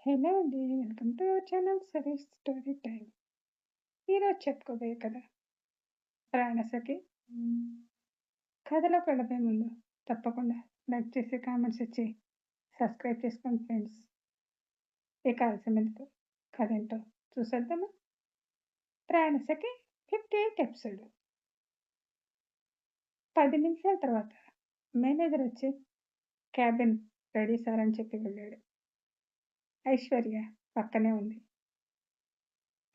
Hello అండి. Welcome to our channel series story time. ఈరోజు చెప్పుకోబోయే కథ ప్రాణసఖి. కథలోకి వెళ్ళబోయే ముందు తప్పకుండా లైక్ చేసి, కామెంట్స్ ఇచ్చి, సబ్స్క్రైబ్ చేసుకోండి ఫ్రెండ్స్. ఇక ఆలస్యం ఎందుకు, కథ ఏంటో చూసేద్దామా? ప్రాణసఖి 58 ఎపిసోడ్. 10 నిమిషాల తర్వాత మేనేజర్ వచ్చి క్యాబిన్ రెడీ సార్ అని చెప్పి వెళ్ళాడు. ఐశ్వర్య పక్కనే ఉంది.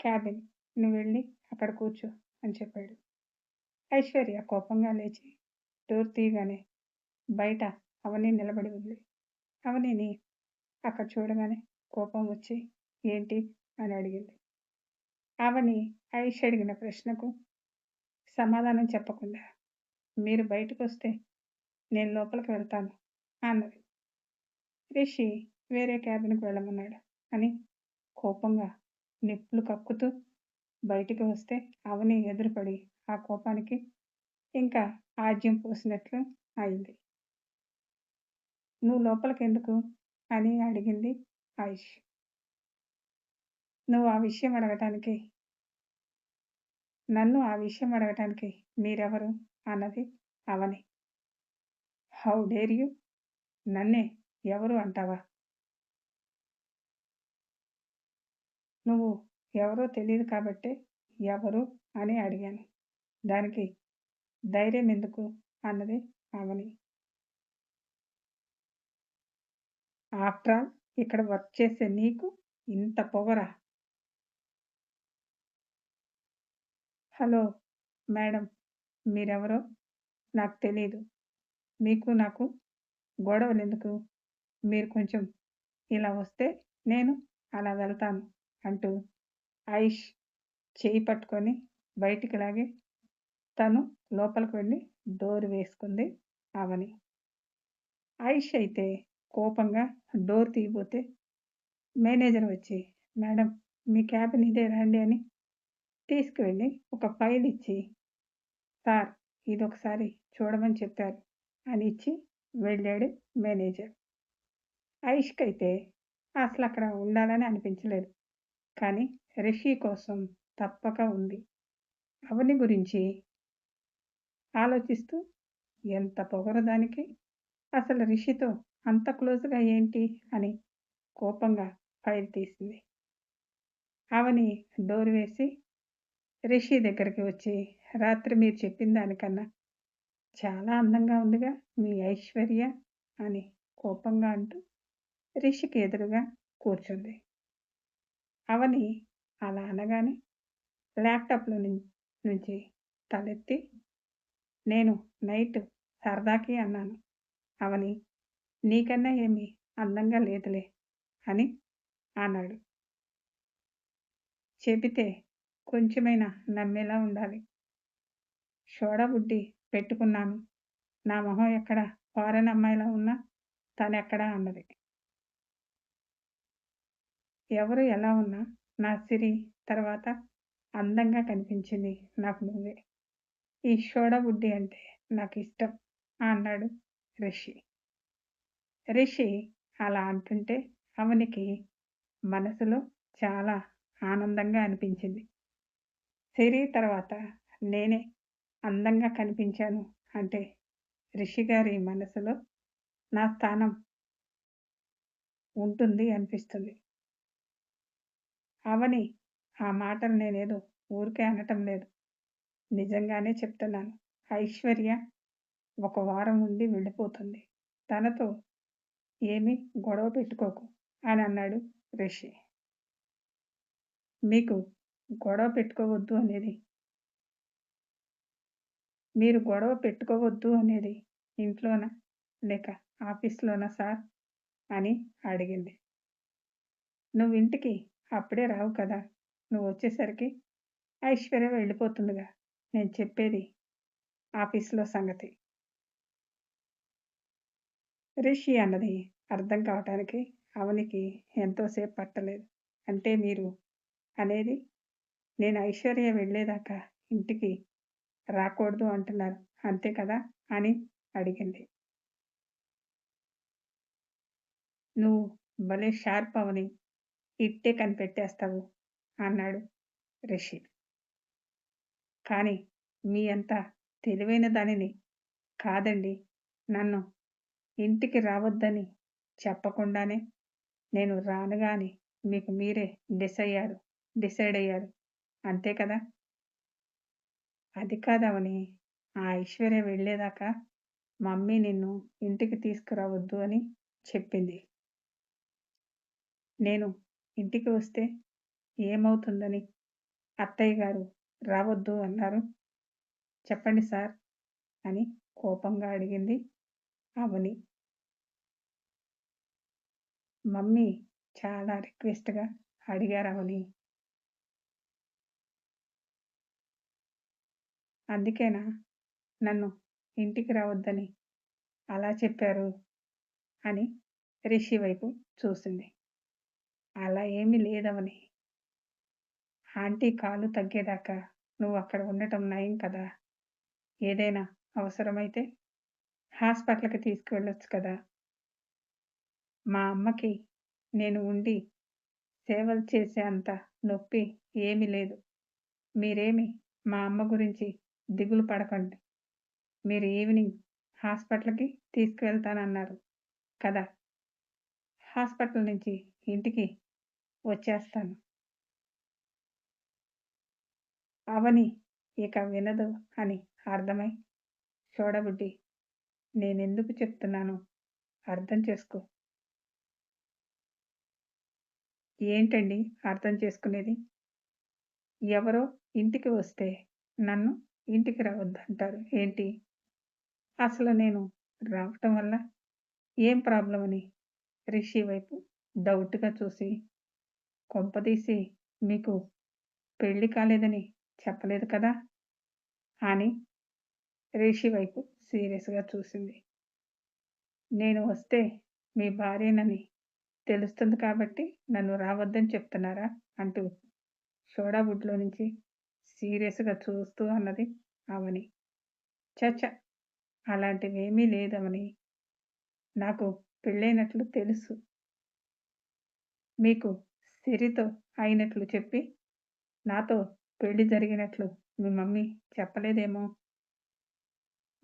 క్యాబిన్, నువ్వు వెళ్ళి అక్కడ కూర్చో అని చెప్పాడు. ఐశ్వర్య కోపంగా లేచి డోర్ తీయగానే బయట అవని నిలబడి ఉంది. అవనిని అక్కడ చూడగానే కోపం వచ్చి ఏంటి అని అడిగింది. అవని ఐష్ అడిగిన ప్రశ్నకు సమాధానం చెప్పకుండా మీరు బయటకు వస్తే నేను లోపలికి వెళ్తాను అన్నది. రిషి వేరే క్యాబిన్కి వెళ్ళమన్నాడు అని కోపంగా నిప్పులు కక్కుతూ బయటికి వస్తే అవని ఎదురుపడి ఆ కోపానికి ఇంకా ఆజ్యం పోసినట్లు అయింది. నువ్వు లోపలికెందుకు అని అడిగింది ఐష్. నన్ను ఆ విషయం అడగటానికి మీరెవరు అన్నది అవని. హౌ డేర్ యూ, నన్నే ఎవరు అంటావా? నువ్వు ఎవరో తెలియదు కాబట్టే ఎవరు అని అడిగాను. దానికి ధైర్యం ఎందుకు అన్నది అవని. ఆఫ్టర్ ఆల్ ఇక్కడ వర్క్ చేసే నీకు ఇంత పొగరా? హలో మేడం, మీరెవరో నాకు తెలీదు. మీకు నాకు గొడవలెందుకు? మీరు కొంచెం ఇలా వస్తే నేను అలా వెళ్తాను అంటూ ఐష్ చేయి పట్టుకొని బయటికి లాగి తను లోపలికి వెళ్ళి డోర్ వేసుకుంది అవని. ఐష్ అయితే కోపంగా డోర్ తీయబోతే మేనేజర్ వచ్చి మేడం మీ క్యాబిన్ ఇదే రండి అని తీసుకువెళ్ళి ఒక ఫైల్ ఇచ్చి సార్ ఇదొకసారి చూడమని చెప్పారు అని ఇచ్చి వెళ్ళాడు మేనేజర్. ఐష్కైతే అసలు అక్కడ ఉండాలని అనిపించలేదు, కానీ రిషి కోసం తప్పక ఉంది. అవని గురించి ఆలోచిస్తూ ఎంత పొగరు దానికి, అసలు రిషితో అంత క్లోజ్గా ఏంటి అని కోపంగా ఫైల్ తీసింది. అవని డోర్ వేసి రిషి దగ్గరికి వచ్చి రాత్రి మీరు చెప్పిన దానికన్నా చాలా అందంగా ఉందిగా మీ ఐశ్వర్య అని కోపంగా అంటూ రిషికి ఎదురుగా కూర్చుంది. అవని అలా అనగానే ల్యాప్టాప్లో నుంచి తలెత్తి నేను నైట్ సరదాకి అన్నాను అవని, నీకన్నా ఏమీ అందంగా లేదులే అని అన్నాడు. చెబితే కొంచెమైనా నమ్మేలా ఉండాలి. సోడా బుడ్డి పెట్టుకున్నాను, నా మొహం ఎక్కడ ఫారెన్ అమ్మాయిలా ఉన్నా తనెక్కడా అన్నది. ఎవరు ఎలా ఉన్నా నా సిరి తర్వాత అందంగా కనిపించింది నాకు నువ్వే. ఈ సోడా బుడ్డి అంటే నాకు ఇష్టం అన్నాడు రిషి. రిషి అలా అంటుంటే అవనికి మనసులో చాలా ఆనందంగా అనిపించింది. సిరి తర్వాత నేనే అందంగా కనిపించాను అంటే రిషి గారి మనసులో నా స్థానం ఉంటుంది అనిపిస్తుంది. అవని ఆ మాటలు నేనేదో ఊరికే అనటం లేదు, నిజంగానే చెప్తున్నాను. ఐశ్వర్య ఒక వారం ఉండి వెళ్ళిపోతుంది, తనతో ఏమీ గొడవ పెట్టుకోకు అని అన్నాడు రిషి. మీకు గొడవ పెట్టుకోవద్దు అనేది మీరు గొడవ పెట్టుకోవద్దు అనేది ఇంట్లోనా లేక ఆఫీస్లోనా సార్ అని అడిగింది. నువ్వు ఇంటికి అప్పుడే రావు కదా, నువ్వు వచ్చేసరికి ఐశ్వర్య వెళ్ళిపోతుందిగా, నేను చెప్పేది ఆఫీస్లో సంగతి. రిషి అన్నది అర్థం కావటానికి అవనికి ఎంతోసేపు పట్టలేదు. అంటే మీరు అనేది నేను ఐశ్వర్య వెళ్ళేదాకా ఇంటికి రాకూడదు అంటున్నారు అంతే కదా అని అడిగింది. నువ్వు భలే షార్ప్ అవని, ఇట్టే కనిపెట్టేస్తావు అన్నాడు రిషి. కానీ మీ అంత తెలివైన దానిని కాదండి. నన్ను ఇంటికి రావద్దని చెప్పకుండానే నేను రానుగా అని మీకు మీరే డిసైడ్ అయ్యారు. అంతే కదా! అది కాదవని ఆ ఐశ్వర్య వెళ్ళేదాకా మమ్మీ నిన్ను ఇంటికి తీసుకురావద్దు అని చెప్పింది. నేను ఇంటికి వస్తే ఏమవుతుందని అత్తయ్య గారు రావద్దు అన్నారు? చెప్పండి సార్ అని కోపంగా అడిగింది అవని. మమ్మీ చాలా రిక్వెస్ట్‌గా అడిగారవని. అందుకేనా నన్ను ఇంటికి రావద్దని అలా చెప్పారు అని రిషి వైపు చూసింది. అలా ఏమీ లేదవని. ఆంటీ కాలు తగ్గేదాకా నువ్వక్కడ ఉండటం నయం కదా! ఏదైనా అవసరమైతే హాస్పిటల్‌కి తీసుకువెళ్ళొచ్చు కదా! మా అమ్మకి నేను ఉండి సేవలు చేసే అంత నొప్పి ఏమీ లేదు. మీరేమి మా అమ్మ గురించి దిగులు పడకండి. మీరు ఈవినింగ్ హాస్పిటల్‌కి తీసుకువెళ్తానన్నారు కదా! హాస్పిటల్ నుంచి ఇంటికి వచ్చేస్తాను. అవని ఇక వినదు అని అర్థమై, చూడబుడ్డి నేనెందుకు చెప్తున్నానో అర్థం చేసుకో. ఏంటండి అర్థం చేసుకునేది? ఎవరో ఇంటికి వస్తే నన్ను ఇంటికి రావద్దంటారు ఏంటి? అసలు నేను రావటం వల్ల ఏం ప్రాబ్లమ్ అని రిషి వైపు డౌట్‌గా చూసి, కొంపదీసి మీకు పెళ్లి కాలేదని చెప్పలేదు కదా! అని రిషి వైపు సీరియస్‌గా చూసింది. నేను వస్తే మీ భార్యనని తెలుస్తుంది కాబట్టి నన్ను రావద్దని చెప్తున్నారా? అంటూ సోడా బుడ్లో నుంచి సీరియస్‌గా చూస్తూ అన్నది అవని. ఛ! అలాంటివేమీ లేదవని. నాకు పెళ్ళైనట్లు తెలుసు. మీకు సిరితో అయినట్లు చెప్పి, నాతో పెళ్లి జరిగినట్లు మీ మమ్మీ చెప్పలేదేమో?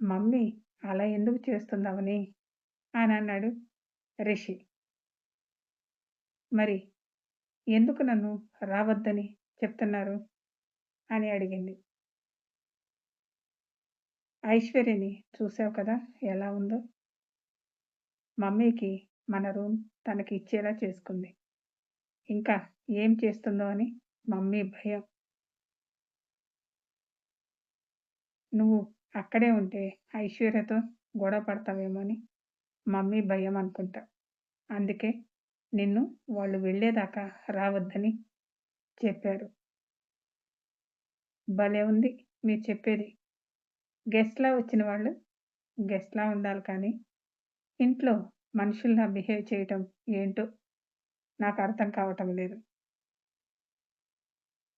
మమ్మీ అలా ఎందుకు చేస్తుందవని? అనన్నాడు రిషి. మరి ఎందుకు నన్ను రావద్దని చెప్తున్నారు? అని అడిగింది. ఐశ్వర్యని చూసావు కదా ఎలా ఉందో? మమ్మీకి మన రూమ్ తనకి ఇచ్చేలా చేసుకుంది. ఇంకా ఏం చేస్తుందో అని మమ్మీ భయం. నువ్వు అక్కడే ఉంటే ఐశ్వర్యతో గొడవ పడతావేమో అని మమ్మీ భయం అనుకుంటా. అందుకే నిన్ను వాళ్ళు వెళ్ళేదాకా రావద్దని చెప్పారు. భలే ఉంది మీరు చెప్పేది. గెస్ట్‌లా వచ్చిన వాళ్ళు గెస్ట్‌లా ఉండాలి కానీ, ఇంట్లో మనుషుల్లా బిహేవ్ చేయటం ఏంటో నాకు అర్థం కావటం లేదు.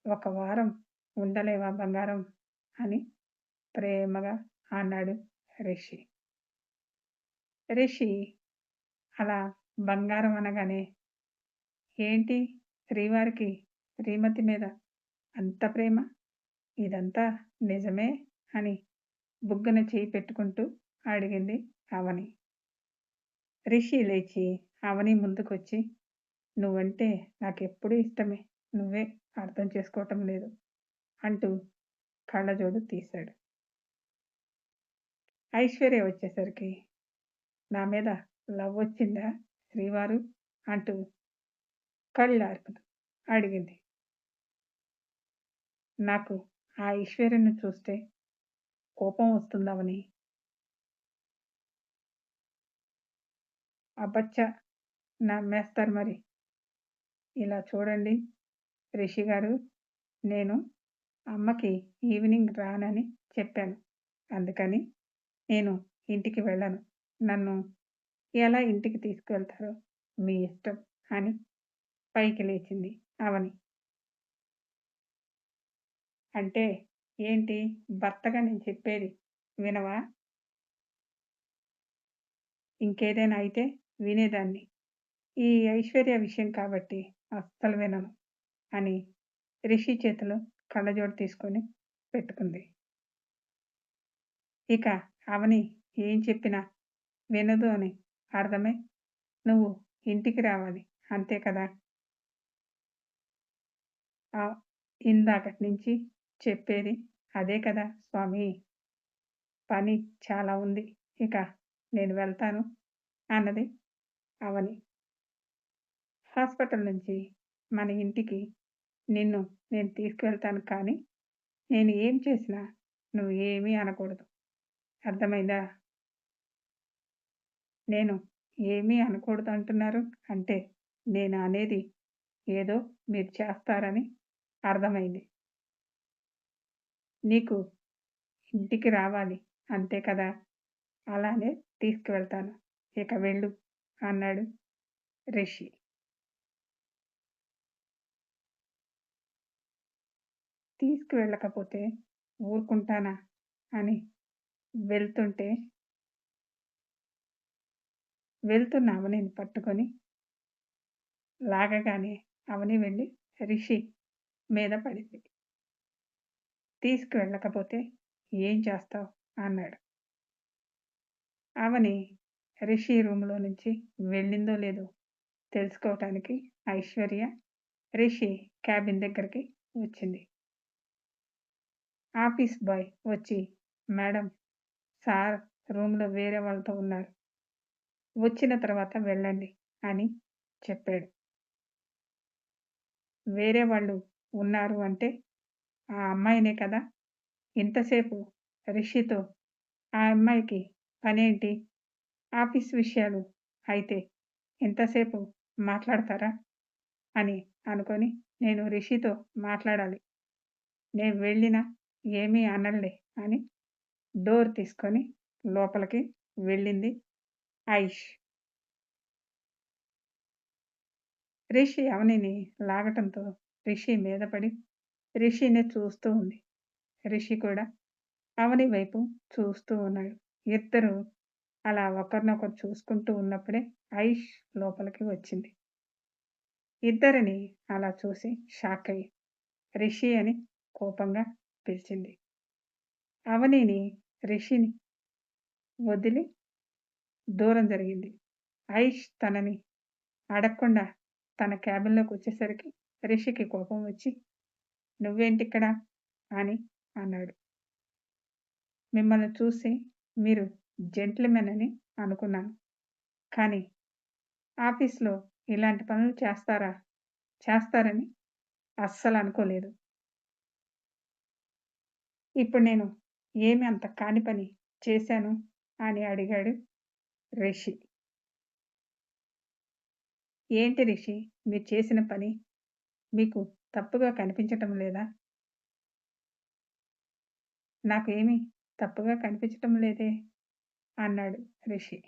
ఒక వారం ఉండలేవా బంగారం అని ప్రేమగా అన్నాడు రిషి. రిషి అలా బంగారం అనగానే, ఏంటి శ్రీవారికి శ్రీమతి మీద అంత ప్రేమ? ఇదంతా నిజమే అని బుగ్గన చెయ్యి పెట్టుకుంటూ అడిగింది అవని. రిషి లేచి అవని ముందుకొచ్చి, నువ్వంటే నాకెప్పుడూ ఇష్టమే. నువ్వే అర్థం చేసుకోవటం లేదు అంటూ కళ్ళజోడు తీశాడు. ఐశ్వర్య వచ్చేసరికి, నా మీద లవ్వొచ్చిందా శ్రీవారు? అంటూ కళ్ళార్పుతూ అడిగింది. నాకు ఆ ఐశ్వర్యను చూస్తే కోపం వస్తుందవని. అబ్బచ్చా! నమ్మేస్తారు మరి. ఇలా చూడండి రిషి గారు, నేను అమ్మకి ఈవినింగ్ రానని చెప్పాను. అందుకని నేను ఇంటికి వెళ్ళను. నన్ను ఎలా ఇంటికి తీసుకువెళ్తారో మీ ఇష్టం అని పైకి లేచింది అవని. అంటే ఏంటి భర్తగా నేను చెప్పేది వినవా? ఇంకేదైనా అయితే వినేదాన్ని. ఈ ఐశ్వర్య విషయం కాబట్టి అస్సలు వినను అని రిషి చేతిలో కళ్ళజోడు తీసుకొని పెట్టుకుంది. ఇక అవని ఏం చెప్పినా వినదు అని అర్థమై నువ్వు ఇంటికి రావాలి అంతే కదా! ఆహ్, ఇందాకటి నుంచి చెప్పేది అదే కదా స్వామి! పని చాలా ఉంది. ఇక నేను వెళ్తాను అన్నది అవని. హాస్పిటల్ నుంచి మన ఇంటికి నిన్ను నేను తీసుకువెళ్తాను కానీ, నేను ఏం చేసినా నువ్వు ఏమీ అనకూడదు. అర్థమైందా? నేను ఏమీ అనకూడదు అంటున్నారు అంటే, నేను అనేది ఏదో మీరు చేస్తారని అర్థమైంది. నీకు ఇంటికి రావాలి అంతే కదా! అలానే తీసుకువెళ్తాను. ఇక వెళ్ళు అన్నాడు రిషి. తీసుకువెళ్ళకపోతే ఊరుకుంటానా అని వెళ్తుంటే, వెళ్తున్న అవనిని పట్టుకొని లాగగానే అవని వెళ్లి రిషి మీద పడింది. తీసుకువెళ్ళకపోతే ఏం చేస్తావు? అన్నాడు. అవని రిషి రూమ్‌లో నుంచి వెళ్ళిందో లేదో తెలుసుకోవటానికి ఐశ్వర్య, రిషి క్యాబిన్ దగ్గరికి వచ్చింది. ఆఫీస్ బాయ్ వచ్చి, "మేడం, సార్ రూమ్‌లో వేరే వాళ్ళతో ఉన్నారు. వచ్చిన తర్వాత వెళ్ళండి" అని చెప్పాడు. వేరే వాళ్ళు ఉన్నారు అంటే, ఆ అమ్మాయినే కదా! ఇంతసేపు రిషితో ఆ అమ్మాయికి పనేంటి? ఆఫీస్ విషయాలు అయితే ఇంతసేపు మాట్లాడతారా? అని అనుకోని, నేను రిషితో మాట్లాడాలి. నేను వెళ్ళినా ఏమీ అనడులే అని డోర్ తీసుకొని లోపలికి వెళ్ళింది ఐష్. రిషి అవనిని లాగటంతో రిషి మీద పడి రిషినే చూస్తూ ఉంది. రిషి కూడా అవని వైపు చూస్తూ ఉన్నాడు. ఇద్దరూ అలా ఒకరినొకరు చూసుకుంటూ ఉన్నప్పుడే ఐష్ లోపలికి వచ్చింది. ఇద్దరిని అలా చూసి షాకయ్యి రిషి అని కోపంగా పిలిచింది. అవనిని రిషిని వదిలి దూరం జరిగింది. ఐష్ తనని అడగకుండా తన క్యాబిన్‌లోకొచ్చేసరికి రిషికి కోపం వచ్చి, "నువ్వేంటిక్కడ?" అని అన్నాడు. "మిమ్మల్ని చూసి మీరు జెంటిల్‌మెన్ అని అనుకున్నాను. కానీ ఆఫీస్‌లో ఇలాంటి పనులు చేస్తారని అస్సలనుకోలేదు. ఇప్పుడు నేను ఏమి అంత కాని పని చేశాను?" అని అడిగాడు రిషి. "ఏంటి రిషి మీరు చేసిన పని మీకు తప్పుగా కనిపించటం లేదా?" "నాకు ఏమీ తప్పుగా కనిపించటం లేదే" అన్నాడు రిషి.